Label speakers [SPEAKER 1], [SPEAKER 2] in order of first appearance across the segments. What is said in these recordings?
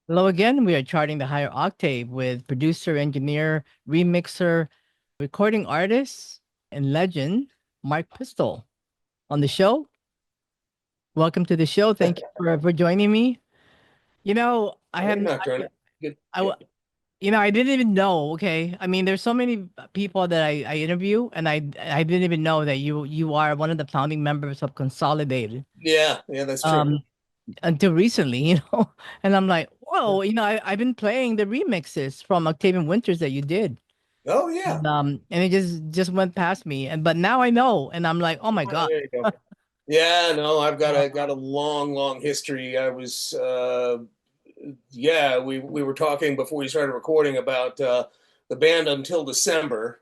[SPEAKER 1] Hello again. We are charting the higher octave with producer, engineer, remixer, recording artist, and legend, Mark Pistol. On the show, welcome to the show. Thank you for joining me. I
[SPEAKER 2] Hey,
[SPEAKER 1] have,
[SPEAKER 2] Nocturne. Good.
[SPEAKER 1] I,
[SPEAKER 2] Yeah.
[SPEAKER 1] wa- I didn't even know. Okay, I mean, there's so many people that I interview, and I didn't even know that you are one of the founding members of Consolidated.
[SPEAKER 2] Yeah, that's true.
[SPEAKER 1] Um, until recently, and I'm like, whoa, I've been playing the remixes from Octavian Winters that you did.
[SPEAKER 2] Oh, yeah.
[SPEAKER 1] And it just went past me, and but now I know, and I'm like, oh my
[SPEAKER 2] Oh,
[SPEAKER 1] god.
[SPEAKER 2] there you go. Yeah, no, I've got
[SPEAKER 1] Uh,
[SPEAKER 2] a long history. I was yeah, we were talking before we started recording about the band Until December,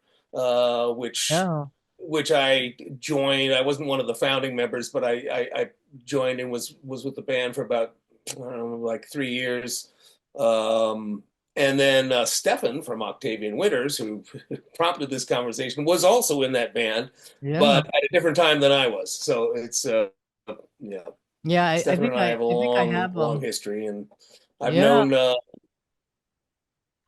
[SPEAKER 2] which
[SPEAKER 1] yeah.
[SPEAKER 2] I joined. I wasn't one of the founding members, but I joined and was with the band for about, I don't know, like 3 years. Um, and then Stefan from Octavian Winters, who prompted this conversation, was also in that band,
[SPEAKER 1] Yeah.
[SPEAKER 2] but at a different time than I was. So it's yeah,
[SPEAKER 1] Yeah,
[SPEAKER 2] Stefan and I have a
[SPEAKER 1] I think I have
[SPEAKER 2] long history, and I've
[SPEAKER 1] yeah.
[SPEAKER 2] known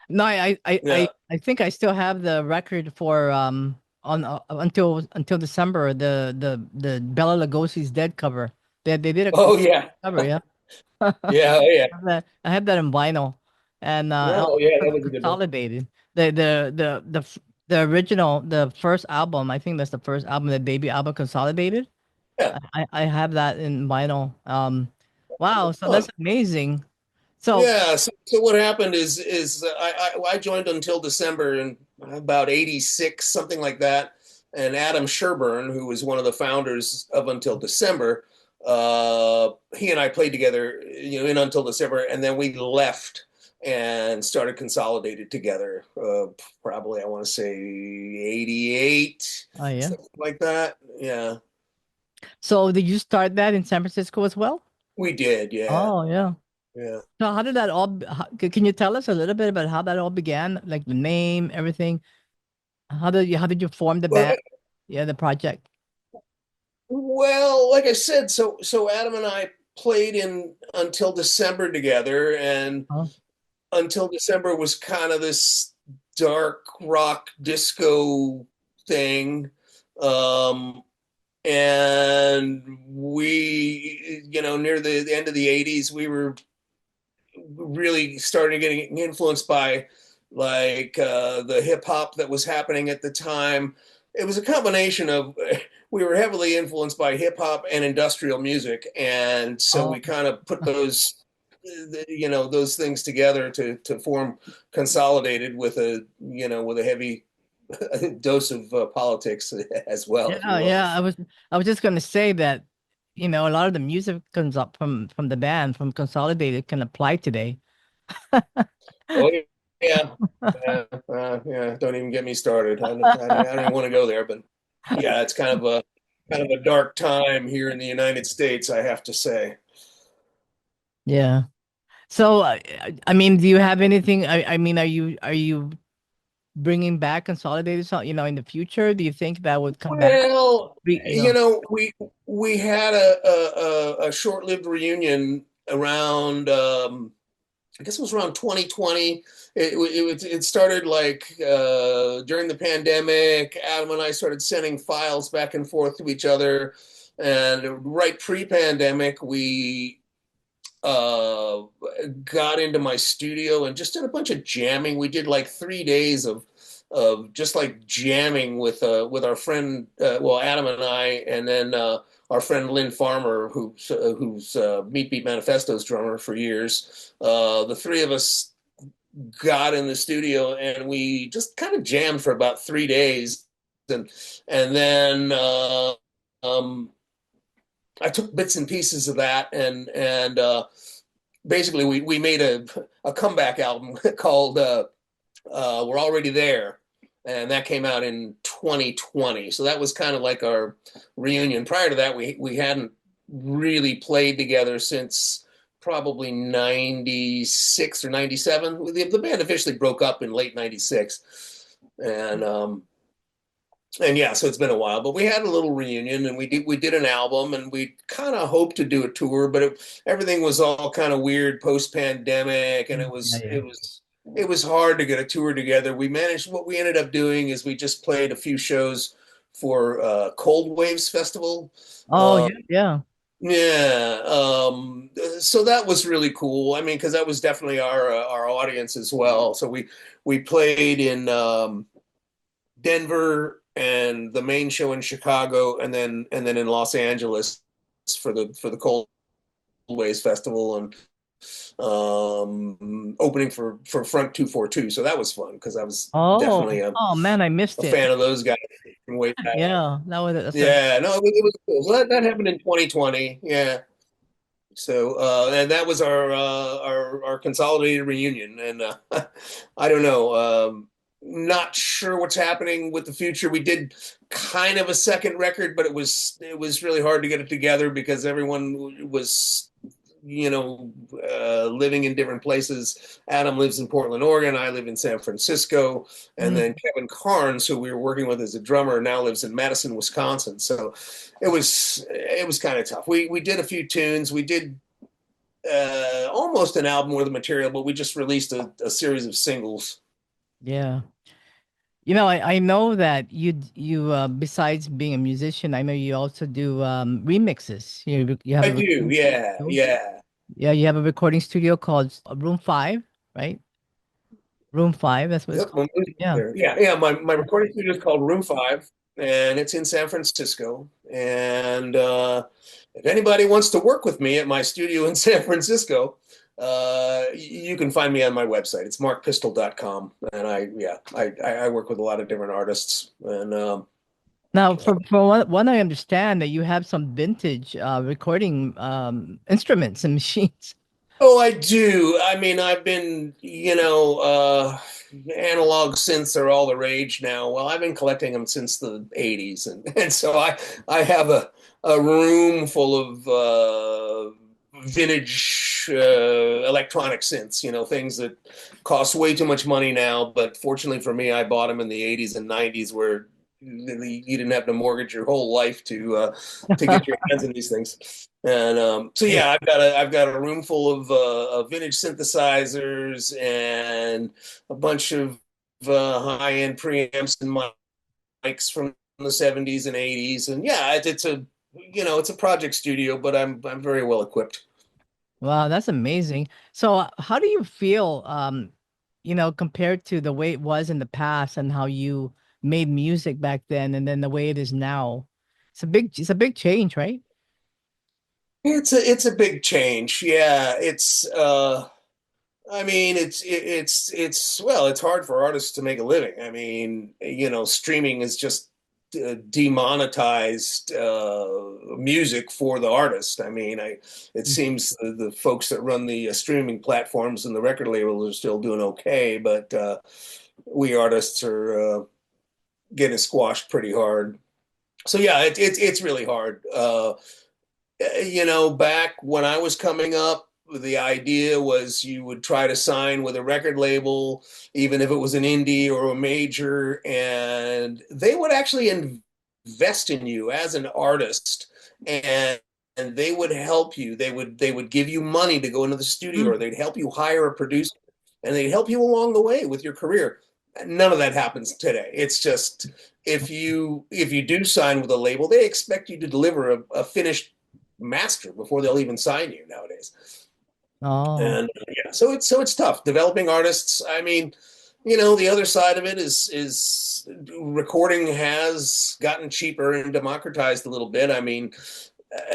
[SPEAKER 1] No,
[SPEAKER 2] yeah.
[SPEAKER 1] I think I still have the record for on until December, the Bela Lugosi's Dead cover. They did a
[SPEAKER 2] Oh,
[SPEAKER 1] cool
[SPEAKER 2] yeah.
[SPEAKER 1] cover, yeah.
[SPEAKER 2] Yeah, oh, yeah.
[SPEAKER 1] I have that in vinyl, and
[SPEAKER 2] No,
[SPEAKER 1] also
[SPEAKER 2] yeah, that was a good one.
[SPEAKER 1] Consolidated. The original, the first album. I think that's the first album, the debut album, Consolidated.
[SPEAKER 2] Yeah.
[SPEAKER 1] I have that in vinyl. Wow, so
[SPEAKER 2] Fun.
[SPEAKER 1] that's amazing. So,
[SPEAKER 2] Yeah. So what happened is I joined Until December in about '86, something like that. And Adam Sherburn, who was one of the founders of Until December, he and I played together, in Until December, and then we left and started Consolidated together. Probably I want to say '88,
[SPEAKER 1] oh yeah.
[SPEAKER 2] something like that. Yeah,
[SPEAKER 1] So did you start that in San Francisco as well?
[SPEAKER 2] we did. Yeah,
[SPEAKER 1] Oh yeah.
[SPEAKER 2] yeah.
[SPEAKER 1] So how did that all? Can you tell us a little bit about how that all began? Like the name, everything. How did you form the
[SPEAKER 2] Well,
[SPEAKER 1] band? Yeah, the project.
[SPEAKER 2] Well, like I said, so Adam and I played in Until December together, and
[SPEAKER 1] Oh,
[SPEAKER 2] Until December was kind of this dark rock disco thing. Um, and near the end of the '80s, we were really starting getting influenced by like the hip hop that was happening at the time. It was a combination of we were heavily influenced by hip hop and industrial music, and so
[SPEAKER 1] oh,
[SPEAKER 2] we kind of put those things together to form Consolidated with a heavy dose of politics as well, if you
[SPEAKER 1] yeah,
[SPEAKER 2] will.
[SPEAKER 1] yeah. I was just gonna say that, a lot of the music comes up from the band from Consolidated can apply today.
[SPEAKER 2] Oh, yeah, yeah. Don't even get me started. I don't even want to go there, but yeah, it's kind of a dark time here in the United States, I have to say.
[SPEAKER 1] Yeah. So, I mean, do you have anything? I mean, are you bringing back Consolidated, in the future? Do you think that would come back?
[SPEAKER 2] Well,
[SPEAKER 1] Re, you know,
[SPEAKER 2] we had a short-lived reunion around I guess it was around 2020. It started like during the pandemic. Adam and I started sending files back and forth to each other, and right pre-pandemic, we uh, got into my studio and just did a bunch of jamming. We did like 3 days of just like jamming with our friend, well, Adam and I, and then our friend Lynn Farmer, who's Meat Beat Manifesto's drummer for years. The three of us got in the studio and we just kind of jammed for about 3 days, and then um, I took bits and pieces of that, and basically we made a comeback album called We're Already There, and that came out in 2020. So that was kind of like our reunion. Prior to that, we hadn't really played together since probably '96 or '97. The band officially broke up in late '96, and And yeah, so it's been a while, but we had a little reunion, and we did an album, and we kind of hoped to do a tour, but everything was all kind of weird post pandemic, and
[SPEAKER 1] Mm, yeah, yeah.
[SPEAKER 2] it was hard to get a tour together. We managed. What we ended up doing is we just played a few shows for Cold Waves Festival.
[SPEAKER 1] Oh,
[SPEAKER 2] Uh,
[SPEAKER 1] yeah, yeah.
[SPEAKER 2] yeah, so that was really cool. I mean, because that was definitely our audience as well. So we played in Denver and the main show in Chicago, and then in Los Angeles for the Cold Waves Festival, and opening for Front 242. So that was fun because I was definitely
[SPEAKER 1] Oh, oh man, I
[SPEAKER 2] a
[SPEAKER 1] missed it.
[SPEAKER 2] fan of those guys from way back.
[SPEAKER 1] Yeah, that's a
[SPEAKER 2] Yeah, no, it was cool. So that happened in 2020. Yeah. So and that was our consolidated reunion, and I don't know, not sure what's happening with the future. We did kind of a second record, but it was really hard to get it together because everyone was living in different places. Adam lives in Portland, Oregon. I live in San Francisco. And
[SPEAKER 1] mm,
[SPEAKER 2] then Kevin Carnes, who we were working with as a drummer, now lives in Madison, Wisconsin. So it was kind of tough. We did a few tunes. We did almost an album worth of material, but we just released a series of singles.
[SPEAKER 1] yeah. I know that you besides being a musician, I know you also do remixes. You have
[SPEAKER 2] I
[SPEAKER 1] a
[SPEAKER 2] do,
[SPEAKER 1] recording
[SPEAKER 2] yeah,
[SPEAKER 1] studio.
[SPEAKER 2] yeah.
[SPEAKER 1] Yeah, you have a recording studio called Room 5, right? Room 5, that's what it's
[SPEAKER 2] Yep,
[SPEAKER 1] called. Yeah.
[SPEAKER 2] yeah, yeah. My recording studio is called Room Five, and it's in San Francisco. And if anybody wants to work with me at my studio in San Francisco, you can find me on my website. It's markpistol.com, and I work with a lot of different artists. And
[SPEAKER 1] Now, for one I understand that you have some vintage recording instruments and machines.
[SPEAKER 2] oh, I do. I mean, I've been, analog synths are all the rage now. Well, I've been collecting them since the 80s. And so I have a room full of vintage electronic synths, things that cost way too much money now. But fortunately for me, I bought them in the 80s and 90s where you didn't have to mortgage your whole life to get your hands on these things. And so
[SPEAKER 1] Hey,
[SPEAKER 2] yeah, I've got a room full of vintage synthesizers and a bunch of high-end preamps and mics from the 70s and 80s. And yeah, it's a project studio, but I'm very well equipped.
[SPEAKER 1] wow, that's amazing. So, how do you feel, compared to the way it was in the past and how you made music back then, and then the way it is now? It's a big change, right?
[SPEAKER 2] It's a big change. Yeah, I mean, it's hard for artists to make a living. I mean, streaming is just demonetized music for the artist. I mean, it seems the folks that run the streaming platforms and the record labels are still doing okay, but we artists are getting squashed pretty hard. So yeah, it's really hard. Back when I was coming up, the idea was you would try to sign with a record label, even if it was an indie or a major, and they would actually invest in you as an artist, and they would help you. They would give you money to go into the studio, or
[SPEAKER 1] Mm.
[SPEAKER 2] they'd help you hire a producer, and they'd help you along the way with your career. None of that happens today. It's just if you do sign with a label, they expect you to deliver a finished master before they'll even sign you nowadays.
[SPEAKER 1] Oh,
[SPEAKER 2] And yeah, so it's tough developing artists. I mean, the other side of it is recording has gotten cheaper and democratized a little bit. I mean,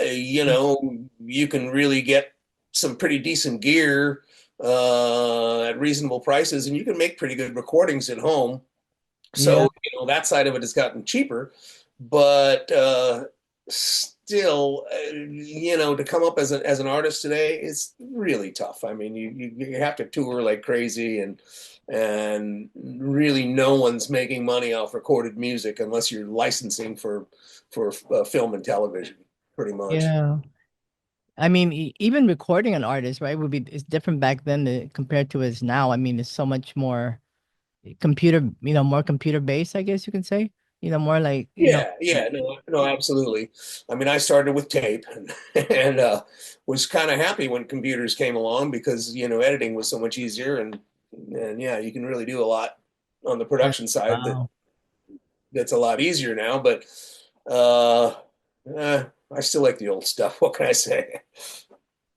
[SPEAKER 2] you can really get some pretty decent gear at reasonable prices, and you can make pretty good recordings at home.
[SPEAKER 1] yeah.
[SPEAKER 2] So, that side of it has gotten cheaper, but still, to come up as an artist today is really tough. I mean, you have to tour like crazy, and really no one's making money off recorded music unless you're licensing for film and television, pretty much.
[SPEAKER 1] Yeah. I mean, even recording an artist, right, would be it's different back then compared to is now. I mean, it's so much more computer, more computer based, I guess you can say. More like,
[SPEAKER 2] Yeah, no, no, absolutely. I mean, I started with tape and was kind of happy when computers came along because, editing was so much easier and yeah, you can really do a lot on the
[SPEAKER 1] oh,
[SPEAKER 2] production side
[SPEAKER 1] wow.
[SPEAKER 2] that's a lot easier now, but uh, I still like the old stuff. What can I say?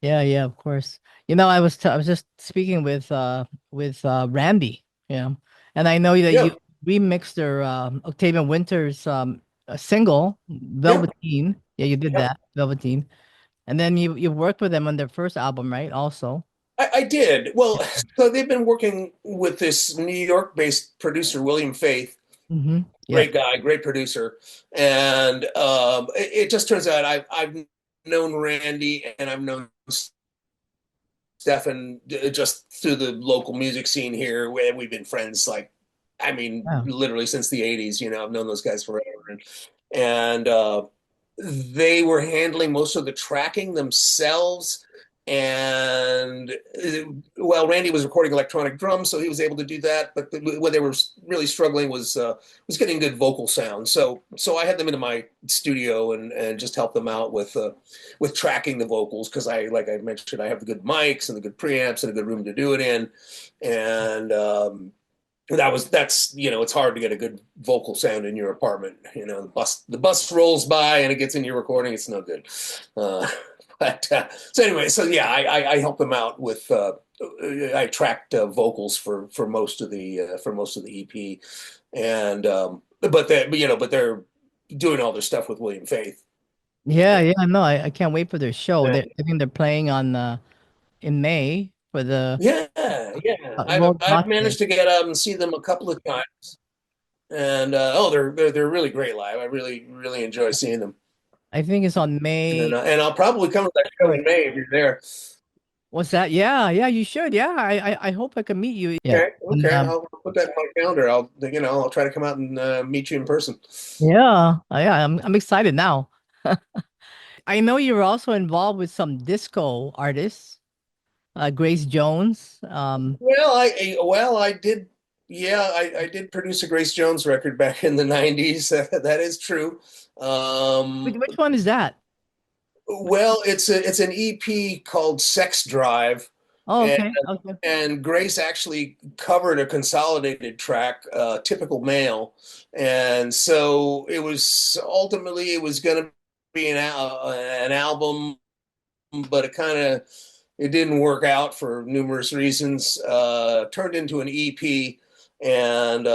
[SPEAKER 1] Yeah, yeah, of course. I was just speaking with Randy, and I know that you
[SPEAKER 2] Yeah,
[SPEAKER 1] remixed their Octavian Winter's single
[SPEAKER 2] yeah,
[SPEAKER 1] Velveteen. Yeah, you did
[SPEAKER 2] yeah.
[SPEAKER 1] that, Velveteen. And then you worked with them on their first album, right? Also.
[SPEAKER 2] I did. Well, so they've been working with this New York-based producer, William Faith.
[SPEAKER 1] Mm-hmm. Yep.
[SPEAKER 2] Great guy, great producer, and it just turns out I've known Randy and I've known Stefan just through the local music scene here. Where we've been friends, like, I mean,
[SPEAKER 1] Yeah.
[SPEAKER 2] literally since the '80s. I've known those guys forever, and they were handling most of the tracking themselves. And well, Randy was recording electronic drums, so he was able to do that. But what they were really struggling was getting good vocal sound. So I had them into my studio and just helped them out with tracking the vocals because like I mentioned, I have the good mics and the good preamps and a good room to do it in, and that's it's hard to get a good vocal sound in your apartment. The bus rolls by and it gets in your recording, it's no good. uh, so anyway, so yeah, I helped them out with I tracked vocals for most of the EP, and but they're doing all their stuff with William Faith.
[SPEAKER 1] Yeah, yeah, no, I can't wait for their show.
[SPEAKER 2] Yeah,
[SPEAKER 1] I think they're playing on in May for the
[SPEAKER 2] yeah, yeah. I've
[SPEAKER 1] World
[SPEAKER 2] I've
[SPEAKER 1] Gospel.
[SPEAKER 2] managed to get out and see them a couple of times, and they're really great live. I really really enjoy seeing them.
[SPEAKER 1] I think it's on
[SPEAKER 2] And,
[SPEAKER 1] May.
[SPEAKER 2] uh, and I'll probably come to that show in May if you're there.
[SPEAKER 1] What's that? Yeah, yeah, you should. Yeah, I hope I can meet you. Yeah.
[SPEAKER 2] Okay,
[SPEAKER 1] And
[SPEAKER 2] okay. I'll put that in my calendar. I'll try to come out and meet you in person.
[SPEAKER 1] yeah, yeah, I'm excited now. I know you were also involved with some disco artists, Grace Jones.
[SPEAKER 2] Well, I did. Yeah, I did produce a Grace Jones record back in the '90s. That is true.
[SPEAKER 1] Which
[SPEAKER 2] Um,
[SPEAKER 1] which one is that?
[SPEAKER 2] well, it's an EP called Sex Drive,
[SPEAKER 1] Oh,
[SPEAKER 2] and
[SPEAKER 1] okay, okay.
[SPEAKER 2] and Grace actually covered a Consolidated track, "Typical Male," and so it was going to be an album, but it didn't work out for numerous reasons. Turned into an EP, and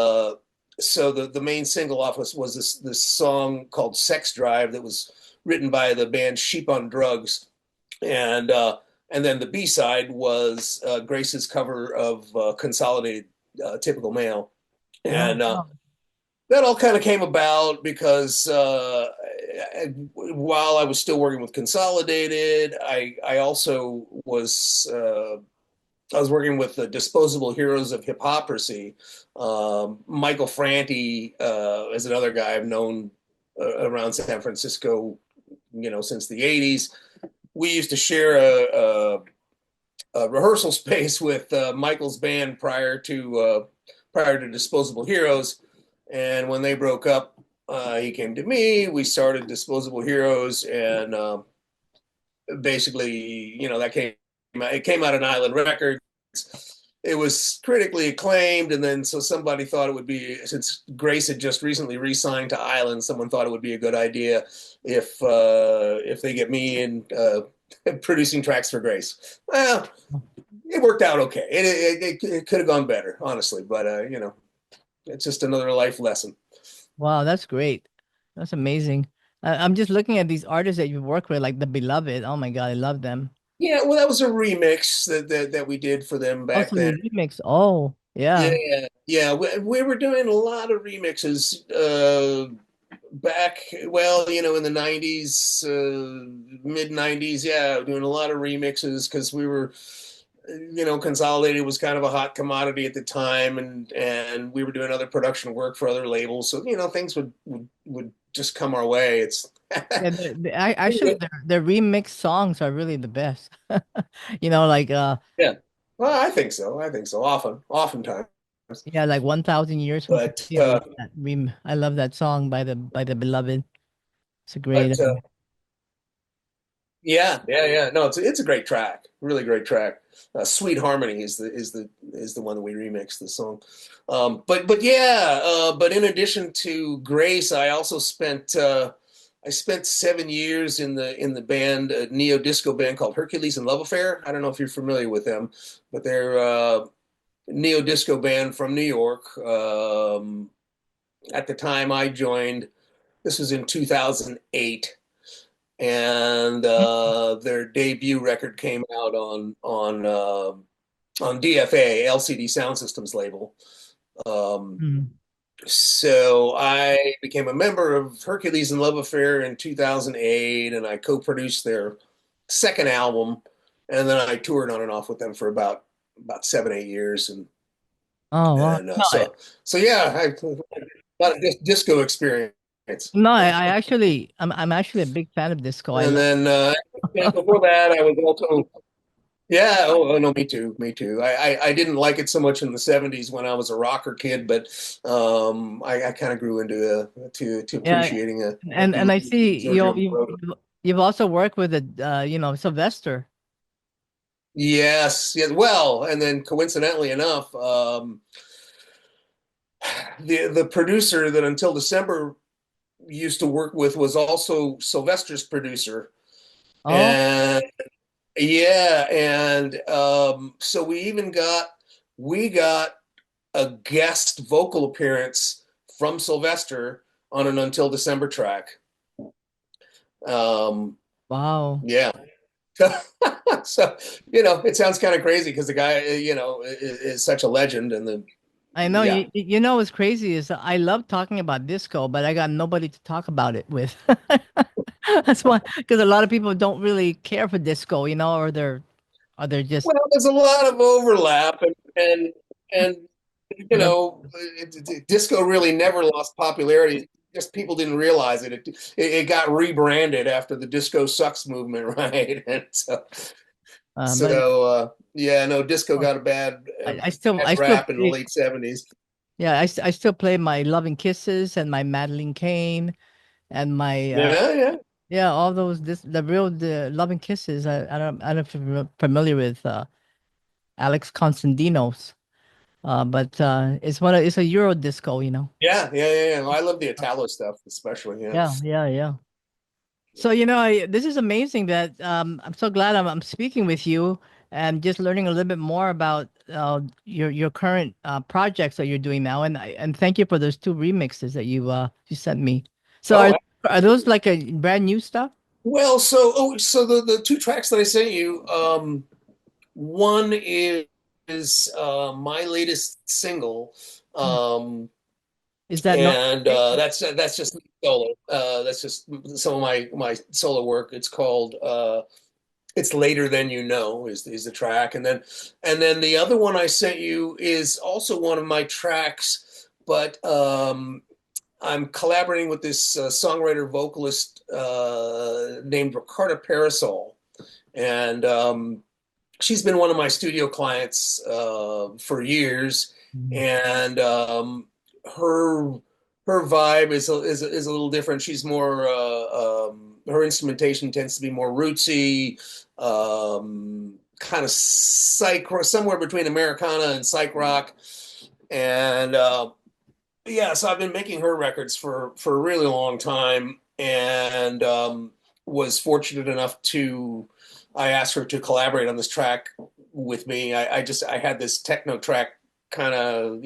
[SPEAKER 2] so the main single off was this song called "Sex Drive" that was written by the band Sheep on Drugs, and then the B side was Grace's cover of Consolidated, "Typical Male,"
[SPEAKER 1] Oh,
[SPEAKER 2] and
[SPEAKER 1] wow.
[SPEAKER 2] that all kind of came about because while I was still working with Consolidated, I also I was working with the Disposable Heroes of Hypocrisy. Michael Franti is another guy I've known around San Francisco, since the '80s. We used to share a rehearsal space with Michael's band prior to Disposable Heroes, and when they broke up, he came to me. We started Disposable Heroes, and basically, it came out on Island Records. It was critically acclaimed, and then so somebody thought it would be, since Grace had just recently re-signed to Island, someone thought it would be a good idea if they get me in producing tracks for Grace. Well, it worked out okay. It could have gone better, honestly, but it's just another life lesson.
[SPEAKER 1] Wow, that's great. That's amazing. I'm just looking at these artists that you work with, like the Beloved. Oh my God, I love them.
[SPEAKER 2] Yeah, well, that was a remix that we did for them back
[SPEAKER 1] Also,
[SPEAKER 2] then.
[SPEAKER 1] you remix. Oh, yeah.
[SPEAKER 2] Yeah, yeah, we were doing a lot of remixes back, well, in the '90s, mid '90s. Yeah, doing a lot of remixes because we were, Consolidated was kind of a hot commodity at the time, and we were doing other production work for other labels, so things would just come our way. It's
[SPEAKER 1] Yeah, actually their remix songs are really the best. Like
[SPEAKER 2] yeah. Well, I think so. Oftentimes.
[SPEAKER 1] Yeah, like 1,000 years from
[SPEAKER 2] But
[SPEAKER 1] today. I love that I love that song by the Beloved. It's a great.
[SPEAKER 2] but yeah, yeah, yeah. No, it's a great track. Really great track. Sweet Harmony is the one that we remixed the song. But yeah, but in addition to Grace, I spent 7 years in the band, a neo disco band called Hercules and Love Affair. I don't know if you're familiar with them, but they're neo disco band from New York. At the time I joined, this was in 2008, and their debut record came out on DFA, LCD Sound Systems label. Um,
[SPEAKER 1] Mm.
[SPEAKER 2] so I became a member of Hercules and Love Affair in 2008, and I co-produced their second album, and then I toured on and off with them for about 7 8 years,
[SPEAKER 1] Oh wow.
[SPEAKER 2] and so yeah, I a lot of disco experience.
[SPEAKER 1] No, I actually I'm actually a big fan of disco. I
[SPEAKER 2] And
[SPEAKER 1] love.
[SPEAKER 2] then before that, I was also yeah. Oh, no, me too. Me too. I didn't like it so much in the '70s when I was a rocker kid, but I kind of grew to
[SPEAKER 1] Yeah,
[SPEAKER 2] appreciating a
[SPEAKER 1] and I see
[SPEAKER 2] Giorgio Moroder.
[SPEAKER 1] you've also worked with the Sylvester.
[SPEAKER 2] Yes, yes. Well, and then coincidentally enough, the producer that until December used to work with was also Sylvester's producer,
[SPEAKER 1] Oh
[SPEAKER 2] and yeah, and so we got a guest vocal appearance from Sylvester on an Until December track. Um,
[SPEAKER 1] wow.
[SPEAKER 2] yeah. So, it sounds kind of crazy because the guy, is such a legend and
[SPEAKER 1] I know
[SPEAKER 2] yeah.
[SPEAKER 1] you know what's crazy is that I love talking about disco, but I got nobody to talk about it with. That's why, because a lot of people don't really care for disco, or they're just
[SPEAKER 2] Well, there's a lot of overlap and you
[SPEAKER 1] but
[SPEAKER 2] know, disco really never lost popularity. Just people didn't realize it. It got rebranded after the disco sucks movement, right? And
[SPEAKER 1] but
[SPEAKER 2] yeah, no, disco got a bad
[SPEAKER 1] I still
[SPEAKER 2] rap in the
[SPEAKER 1] play,
[SPEAKER 2] late '70s.
[SPEAKER 1] yeah, I still play my Loving Kisses and my Madeline Kane and my
[SPEAKER 2] Yeah, yeah,
[SPEAKER 1] yeah, all those the Loving Kisses. I don't know if you're familiar with Alex Constantinos. But it's a Euro disco,
[SPEAKER 2] yeah, yeah, yeah, yeah. I love the Italo stuff, especially. Yeah.
[SPEAKER 1] Yeah, yeah, yeah. So, this is amazing that I'm so glad I'm speaking with you and just learning a little bit more about your current projects that you're doing now. And thank you for those two remixes that you sent me. So
[SPEAKER 2] Oh,
[SPEAKER 1] are those like a brand new stuff?
[SPEAKER 2] well, so the two tracks that I sent you, one is my latest single,
[SPEAKER 1] Hmm.
[SPEAKER 2] um,
[SPEAKER 1] Is that no
[SPEAKER 2] and
[SPEAKER 1] mistake?
[SPEAKER 2] that's just solo. That's just some of my solo work. It's called "It's Later Than You Know" is the track, and then the other one I sent you is also one of my tracks, but I'm collaborating with this songwriter vocalist named Rykarda Parasol, and she's been one of my studio clients for years,
[SPEAKER 1] Mhm.
[SPEAKER 2] and her her vibe is a little different. She's more her instrumentation tends to be more rootsy, kind of psych somewhere between Americana and psych rock, and yeah, so I've been making her records for a really long time, and was fortunate enough to I asked her to collaborate on this track with me. I had this techno track, kind of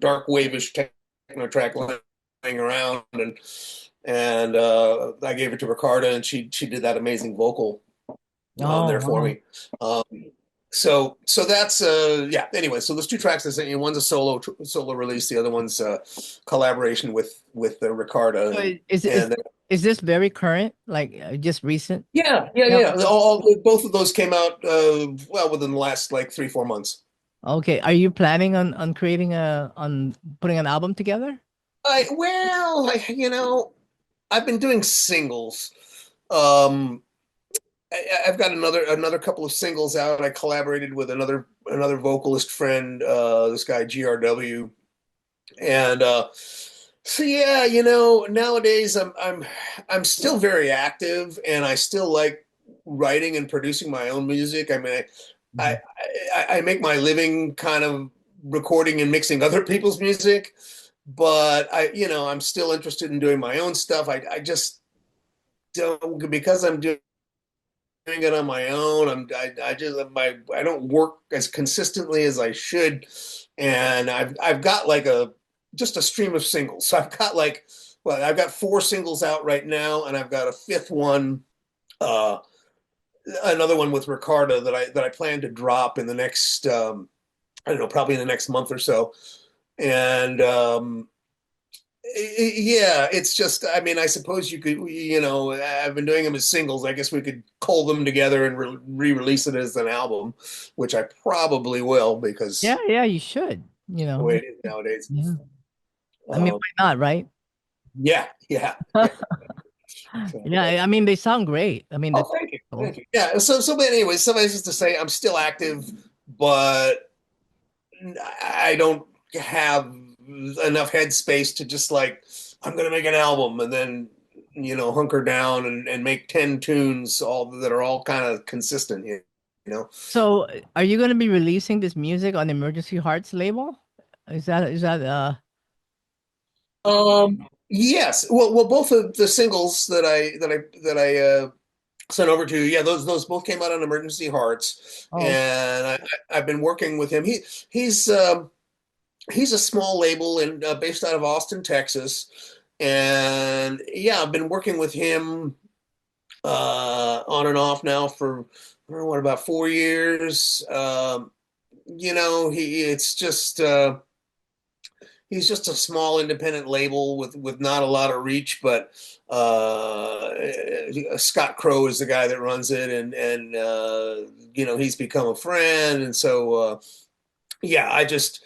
[SPEAKER 2] dark wave-ish techno track laying around, and I gave it to Ricarda, and she did that amazing vocal on
[SPEAKER 1] Oh,
[SPEAKER 2] there for
[SPEAKER 1] wow.
[SPEAKER 2] me. Um, so that's yeah. Anyway, so those two tracks I sent you. One's a solo release. The other one's collaboration with Ricarda,
[SPEAKER 1] So
[SPEAKER 2] and
[SPEAKER 1] is
[SPEAKER 2] and
[SPEAKER 1] is this very current, like just recent?
[SPEAKER 2] yeah, yeah,
[SPEAKER 1] Yep.
[SPEAKER 2] yeah. Both of those came out well within the last like 3 4 months.
[SPEAKER 1] Okay. Are you planning on creating on putting an album together?
[SPEAKER 2] I've been doing singles. Um, I've got another couple of singles out. I collaborated with another vocalist friend, this guy GRW, and so yeah, nowadays I'm still very active, and I still like writing and producing my own music. I mean, I
[SPEAKER 1] Mhm.
[SPEAKER 2] I make my living kind of recording and mixing other people's music, but I'm still interested in doing my own stuff. I just don't, because I'm doing it on my own. I don't work as consistently as I should, and I've got like a just a stream of singles. So I've got four singles out right now, and I've got a fifth one, uh, another one with Rykarda that I plan to drop in the next I don't know, probably in the next month or so. And yeah, it's just, I mean, I suppose you could, I've been doing them as singles. I guess we could cull them together and re-release it as an album, which I probably will
[SPEAKER 1] Yeah,
[SPEAKER 2] because
[SPEAKER 1] yeah, you should.
[SPEAKER 2] the way it is nowadays.
[SPEAKER 1] Yeah. I mean,
[SPEAKER 2] Um,
[SPEAKER 1] why not, right?
[SPEAKER 2] yeah, yeah, yeah. So,
[SPEAKER 1] Yeah, I mean, they sound great. I mean,
[SPEAKER 2] oh,
[SPEAKER 1] that's
[SPEAKER 2] thank you,
[SPEAKER 1] cool.
[SPEAKER 2] thank you. Yeah. But anyways, somebody's just to say I'm still active, but I don't have enough headspace to just like I'm gonna make an album and then hunker down and make 10 tunes all that are all kind of consistent, you know.
[SPEAKER 1] So, are you going to be releasing this music on Emergency Hearts label? Is that
[SPEAKER 2] Yes, well both of the singles that I sent over to you, yeah, those both came out on Emergency Hearts,
[SPEAKER 1] Oh,
[SPEAKER 2] and I've been working with him. He's he's a small label and based out of Austin, Texas. And yeah, I've been working with him on and off now for I don't know, what, about 4 years. He it's just he's just a small independent label with not a lot of reach, but Scott Crow is the guy that runs it, and he's become a friend, and so yeah, I just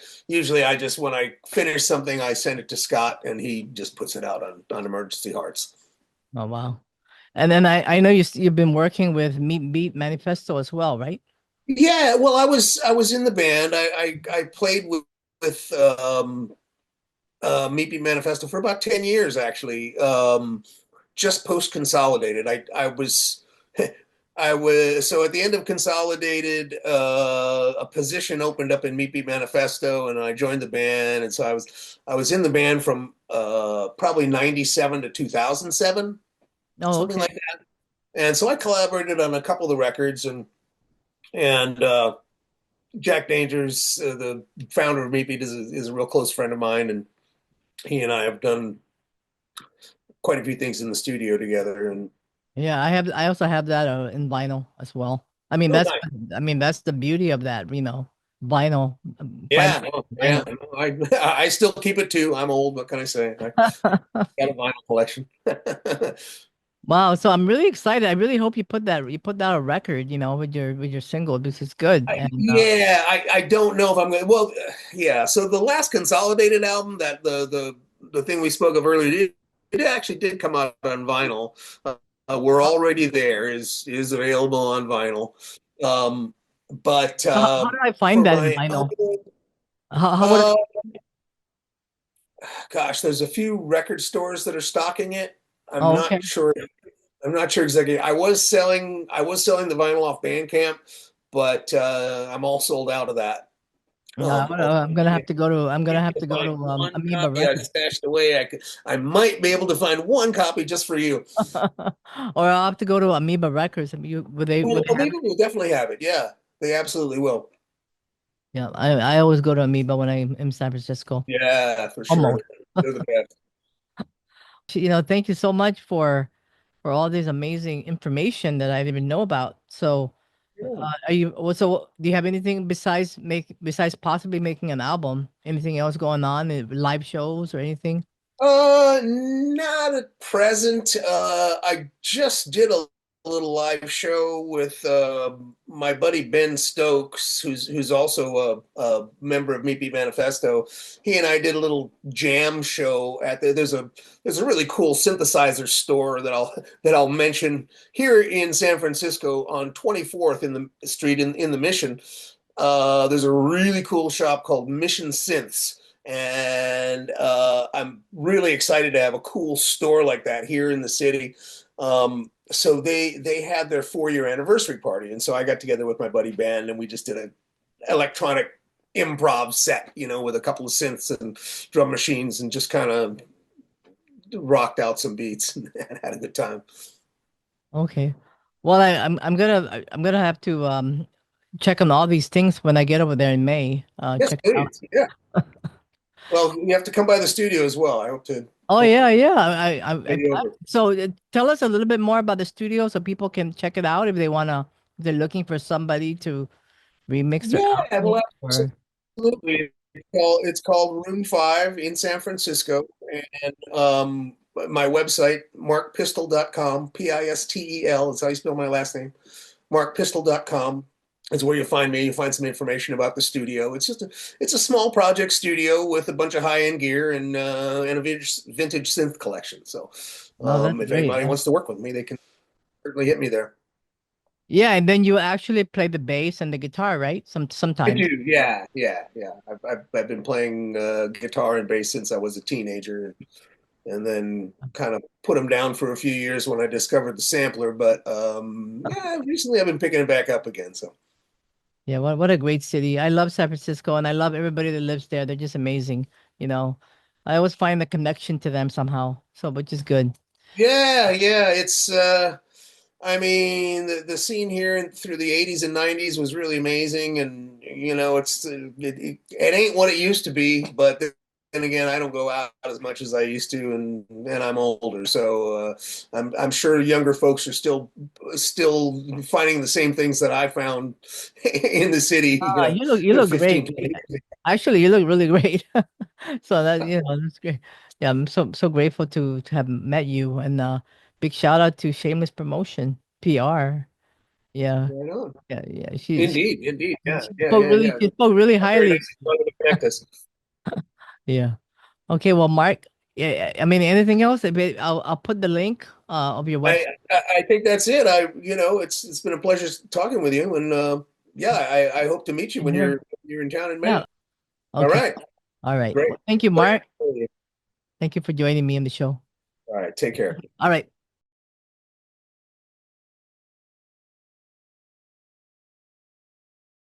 [SPEAKER 2] when I finish something, I send it to Scott, and he just puts it out on Emergency Hearts.
[SPEAKER 1] oh wow. And then I know you've been working with Meat Beat Manifesto as well, right?
[SPEAKER 2] Yeah, well, I was in the band. I played with Meat Beat Manifesto for about 10 years, actually. Just post Consolidated. I was I was so at the end of Consolidated, a position opened up in Meat Beat Manifesto, and I joined the band. And so I was in the band from probably 97 to 2007,
[SPEAKER 1] Oh,
[SPEAKER 2] something
[SPEAKER 1] okay.
[SPEAKER 2] like that. And so I collaborated on a couple of the records, and Jack Dangers, the founder of Meat Beat, is a real close friend of mine, and he and I have done quite a few things in the studio together. And
[SPEAKER 1] Yeah, I also have that in vinyl as well.
[SPEAKER 2] oh, nice.
[SPEAKER 1] I mean that's the beauty of that, vinyl,
[SPEAKER 2] Yeah,
[SPEAKER 1] finding
[SPEAKER 2] oh, yeah.
[SPEAKER 1] vinyl.
[SPEAKER 2] I still keep it too. I'm old. What can I say? I got a vinyl collection.
[SPEAKER 1] Wow, so I'm really excited. I really hope you put out a record, with your single because it's good. And
[SPEAKER 2] Yeah, I don't know if I'm going. Well, yeah. So the last Consolidated album, that the thing we spoke of earlier, it actually did come out on vinyl. We're Already There is available on vinyl. Um, but
[SPEAKER 1] how do I find
[SPEAKER 2] for
[SPEAKER 1] that in
[SPEAKER 2] my
[SPEAKER 1] vinyl?
[SPEAKER 2] album,
[SPEAKER 1] How would
[SPEAKER 2] uh, gosh, there's a few record stores that are stocking it. I'm
[SPEAKER 1] oh, okay.
[SPEAKER 2] not sure. I'm not sure exactly. I was selling the vinyl off Bandcamp, but I'm all sold out of that.
[SPEAKER 1] Yeah, I'm gonna have
[SPEAKER 2] To
[SPEAKER 1] to go to
[SPEAKER 2] find one
[SPEAKER 1] Amoeba
[SPEAKER 2] copy I
[SPEAKER 1] Records.
[SPEAKER 2] stashed away. I might be able to find one copy just for you.
[SPEAKER 1] Or I'll have to go to Amoeba Records. And would
[SPEAKER 2] Well,
[SPEAKER 1] they have
[SPEAKER 2] maybe we'll definitely have it. Yeah, they absolutely will.
[SPEAKER 1] Yeah, I always go to Amoeba when I'm in San Francisco.
[SPEAKER 2] Yeah, for sure.
[SPEAKER 1] Almost.
[SPEAKER 2] They're the best.
[SPEAKER 1] Thank you so much for all this amazing information that I didn't even know about. So,
[SPEAKER 2] Yeah.
[SPEAKER 1] do you have anything besides possibly making an album? Anything else going on, live shows or anything?
[SPEAKER 2] Not at present. I just did a little live show with my buddy Ben Stokes, who's also a member of Meat Beat Manifesto. He and I did a little jam show there's a really cool synthesizer store that I'll mention here in San Francisco on 24th in the street in the Mission. There's a really cool shop called Mission Synths, and I'm really excited to have a cool store like that here in the city. So they had their 4-year anniversary party, and so I got together with my buddy Ben, and we just did an electronic improv set, with a couple of synths and drum machines, and just kind of rocked out some beats and had a good time.
[SPEAKER 1] Okay. Well, I'm gonna have to check on all these things when I get over there in May.
[SPEAKER 2] Yes,
[SPEAKER 1] Check it out.
[SPEAKER 2] please. Yeah. Well, you have to come by the studio as well. I hope to
[SPEAKER 1] Oh
[SPEAKER 2] hope
[SPEAKER 1] yeah,
[SPEAKER 2] to
[SPEAKER 1] yeah.
[SPEAKER 2] get you over.
[SPEAKER 1] So tell us a little bit more about the studio so people can check it out if they wanna, if they're looking for somebody to remix their
[SPEAKER 2] Yeah,
[SPEAKER 1] album
[SPEAKER 2] well,
[SPEAKER 1] or.
[SPEAKER 2] absolutely. It's called Room 5 in San Francisco. And my website, markpistel.com, Pistel, is how you spell my last name. Markpistel.com is where you find me. You find some information about the studio. It's a small project studio with a bunch of high-end gear and a vintage synth collection. So
[SPEAKER 1] Oh, that's
[SPEAKER 2] if
[SPEAKER 1] great.
[SPEAKER 2] anybody wants to work with me, they can certainly hit me there.
[SPEAKER 1] Yeah, and then you actually play the bass and the guitar, right?
[SPEAKER 2] I
[SPEAKER 1] Sometimes.
[SPEAKER 2] do, yeah, yeah, yeah. I've been playing guitar and bass since I was a teenager, and then kind of put them down for a few years when I discovered the sampler. But yeah, recently I've been picking it back up again. So
[SPEAKER 1] Yeah, what a great city. I love San Francisco and I love everybody that lives there. They're just amazing, you know. I always find the connection to them somehow. So, which is good.
[SPEAKER 2] yeah, yeah, it's I mean, the scene here through the 80s and 90s was really amazing, and it ain't what it used to be. But then again, I don't go out as much as I used to, and I'm older, so I'm sure younger folks are still finding the same things that I found in the city,
[SPEAKER 1] You look
[SPEAKER 2] 15,
[SPEAKER 1] great.
[SPEAKER 2] 20 years ago.
[SPEAKER 1] Actually, you look really great. So that's great. Yeah, I'm so grateful to have met you and big shout out to Shameless Promotion PR. Yeah.
[SPEAKER 2] Right on.
[SPEAKER 1] Yeah.
[SPEAKER 2] Indeed, indeed. Yeah,
[SPEAKER 1] She
[SPEAKER 2] yeah,
[SPEAKER 1] spoke
[SPEAKER 2] yeah,
[SPEAKER 1] really
[SPEAKER 2] yeah.
[SPEAKER 1] she spoke really
[SPEAKER 2] Very
[SPEAKER 1] highly.
[SPEAKER 2] nice to connect us.
[SPEAKER 1] Yeah. Okay, well, Mark, yeah, I mean, anything else? I'll put the link of your
[SPEAKER 2] I,
[SPEAKER 1] website.
[SPEAKER 2] I think that's it. It's been a pleasure talking with you, and yeah, I hope to meet you when
[SPEAKER 1] Here.
[SPEAKER 2] you're in town in
[SPEAKER 1] Yeah.
[SPEAKER 2] May. All
[SPEAKER 1] Okay.
[SPEAKER 2] right,
[SPEAKER 1] All right.
[SPEAKER 2] great.
[SPEAKER 1] Well, thank you,
[SPEAKER 2] Pleasure.
[SPEAKER 1] Mark. Thank you for joining me on the show.
[SPEAKER 2] All right, take care.
[SPEAKER 1] All right.